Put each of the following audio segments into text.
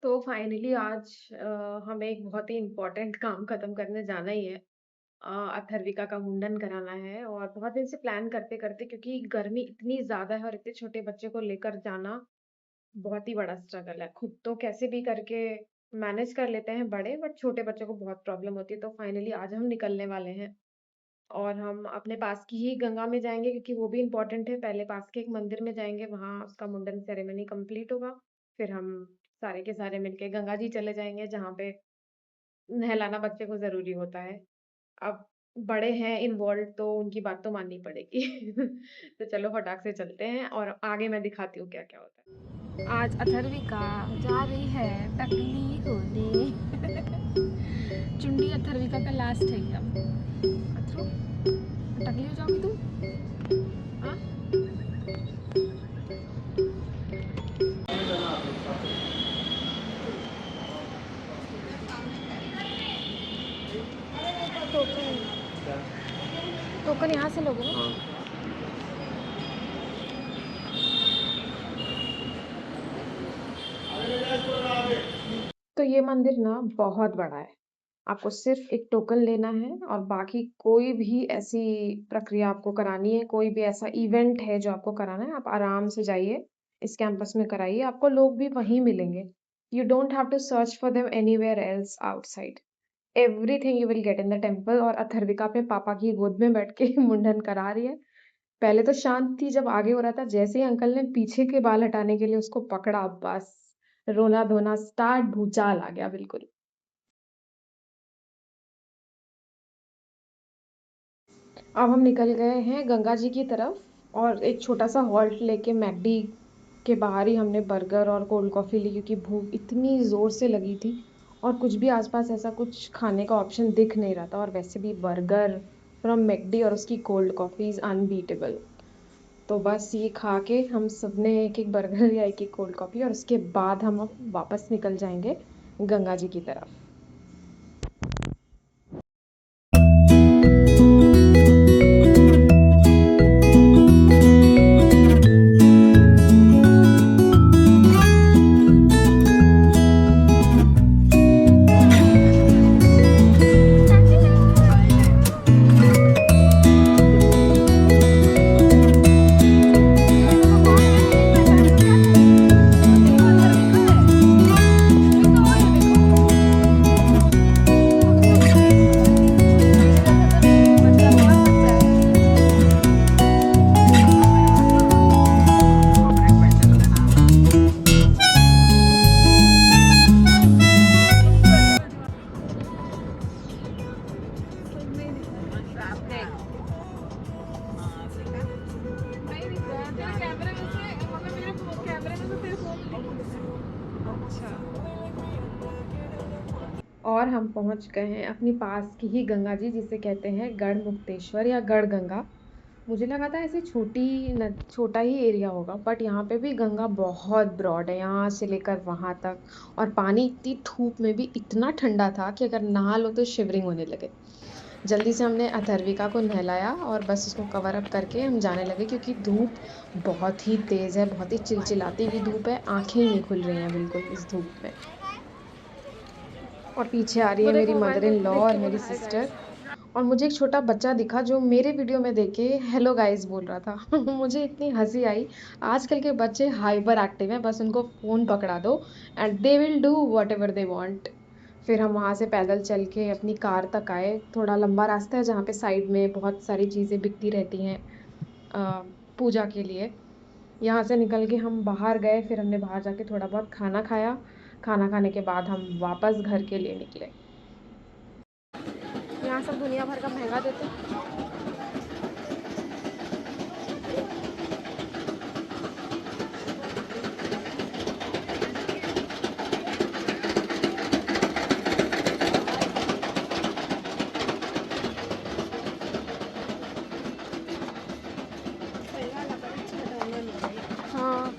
तो फाइनली आज हमें एक बहुत ही इम्पोर्टेंट काम खत्म करने जाना ही है। अथर्विका का मुंडन कराना है और बहुत दिन से प्लान करते-करते, क्योंकि गर्मी इतनी ज़्यादा है और इतने छोटे बच्चे को लेकर जाना बहुत ही बड़ा स्ट्रगल है। खुद तो कैसे भी करके मैनेज कर लेते हैं बड़े, बट छोटे बच्चों को बहुत प्रॉब्लम होती है। तो फाइनली आज हम निकलने वाले हैं और हम अपने पास की ही गंगा में जाएँगे, क्योंकि वो भी इम्पोर्टेंट है। पहले पास के एक मंदिर में जाएँगे, वहाँ उसका मुंडन सेरेमनी कंप्लीट होगा। फिर हम सारे के सारे मिलके गंगा जी चले जाएँगे, जहाँ पे नहलाना बच्चे को ज़रूरी होता है। अब बड़े हैं इन्वॉल्व्ड, तो उनकी बात तो माननी पड़ेगी। तो चलो फटाक से चलते हैं और आगे मैं दिखाती हूँ क्या-क्या होता है। आज अथर्विका जा रही है टकली होने। चुंडी अथर्विका का लास्ट है एकदम। अथर्व, टकली हो जाओगी तुम। हाँ, टोकन टोकन यहाँ से लोगे ना। तो ये मंदिर ना बहुत बड़ा है। आपको सिर्फ़ एक टोकन लेना है और बाकी कोई भी ऐसी प्रक्रिया आपको करानी है, कोई भी ऐसा इवेंट है जो आपको कराना है, आप आराम से जाइए, इस कैंपस में कराइए, आपको लोग भी वहीं मिलेंगे। You don't have to search for them anywhere else outside. Everything you will get in the temple. और अथर्विका अपने पापा की गोद में बैठ के मुंडन करा रही है। पहले तो शांत थी, जब आगे हो रहा था, जैसे ही अंकल ने पीछे के बाल हटाने के लिए उसको पकड़ा, बस रोना-धोना स्टार्ट, भूचाल आ गया बिल्कुल। अब हम निकल गए हैं गंगा जी की तरफ और एक छोटा-सा हॉल्ट लेके मैकडी के बाहर ही हमने बर्गर और कोल्ड कॉफ़ी ली, क्योंकि भूख इतनी ज़ोर से लगी थी और कुछ भी आस-पास ऐसा कुछ खाने का ऑप्शन दिख नहीं रहा था। और वैसे भी बर्गर फ्रॉम मैकडी और उसकी कोल्ड कॉफ़ी इज़ अनबीटेबल। तो बस ये खा के हम सबने एक-एक बर्गर या एक-एक कोल्ड कॉफ़ी, और उसके बाद हम अब वापस निकल जाएँगे गंगा जी की तरफ। और हम पहुँच गए हैं अपनी पास की ही गंगा जी, जिसे कहते हैं गढ़मुक्तेश्वर या गढ़गंगा। मुझे लगा था ऐसे छोटा ही एरिया होगा, बट यहाँ पे भी गंगा बहुत ब्रॉड है, यहाँ से लेकर वहाँ तक। और पानी इतनी धूप में भी इतना ठंडा था कि अगर नहा लो तो शिवरिंग होने लगे। जल्दी से हमने अथर्विका को नहलाया और बस उसको कवर अप करके हम जाने लगे, क्योंकि धूप बहुत ही तेज़ है, बहुत ही चिलचिलाती हुई धूप है, आँखें ही नहीं खुल रही हैं बिल्कुल इस धूप में। और पीछे आ रही वो है मेरी देखो मोबाइल मदर इन लॉ देख और के बोल मेरी हाय सिस्टर। गाइस। और मुझे एक छोटा बच्चा दिखा जो मेरे वीडियो में देख के हेलो गाइस बोल रहा था। मुझे इतनी हँसी आई। आजकल के बच्चे हाइपर एक्टिव हैं, बस उनको फ़ोन पकड़ा दो and they will do whatever they want. फिर हम वहाँ से पैदल चल के अपनी कार तक आए। थोड़ा लंबा रास्ता है, जहाँ पे साइड में बहुत सारी चीज़ें बिकती रहती हैं अ, पूजा के लिए। यहाँ से निकल के हम बाहर गए, फिर हमने बाहर जाके थोड़ा बहुत खाना खाया। खाना खाने के बाद हम वापस घर के लिए निकले। यहाँ सब दुनिया भर का महंगा देते हैं। हाँ,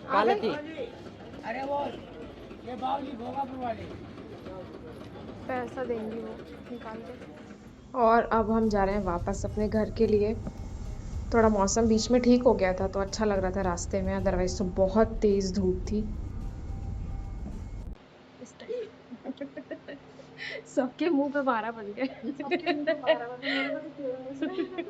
काले थी पैसा देंगी वो निकाल के। और अब हम जा रहे हैं वापस अपने घर के लिए। थोड़ा मौसम बीच में ठीक हो गया था तो अच्छा लग रहा था रास्ते में, अदरवाइज तो बहुत तेज धूप थी। इस टाइम सबके मुंह पे 12 बज गए। सबके मुंह पे 12 बजे, मेरे को तो 13 बज रहे हैं।